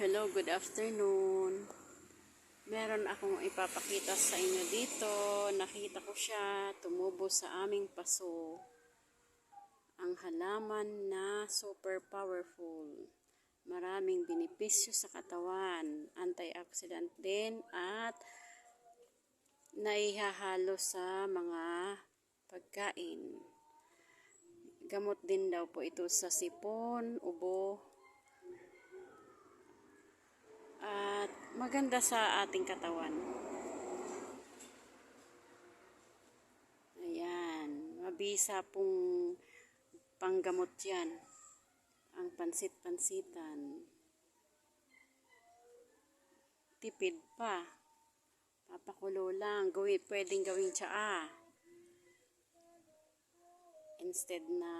Hello, good afternoon. Meron akong ipapakita sa inyo dito. Nakita ko siya, tumubo sa aming paso. Ang halaman na super powerful. Maraming benepisyo sa katawan. Antioxidant din at naihahalo sa mga pagkain. Gamot din daw po ito sa sipon, ubo, at maganda sa ating katawan. Ayan, mabisa pong panggamot yan. Ang pansit-pansitan. Tipid pa. Papakulo lang. Pwedeng gawing tsaa. Instead na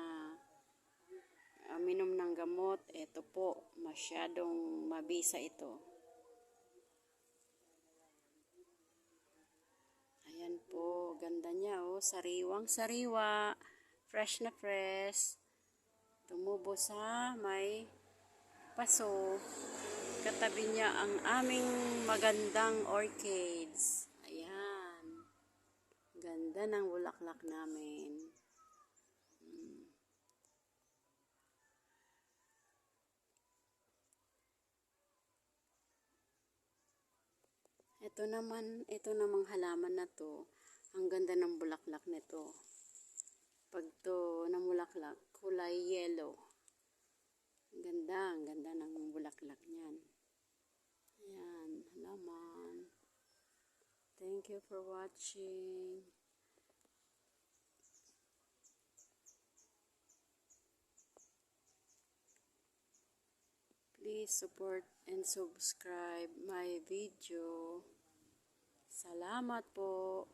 minom ng gamot, ito po, masyadong mabisa ito. Ayan po, ganda niya oh, sariwang sariwa, fresh na fresh. Tumubo sa may paso. Katabi niya ang aming magandang orchids. Ayan. Ganda ng bulaklak namin. Ito namang halaman na to. Ang ganda ng bulaklak nito. Pag to namulaklak, kulay yellow. Ang ganda ng bulaklak niyan. Ayan, halaman. Thank you for watching. Please support and subscribe my video. Salamat po.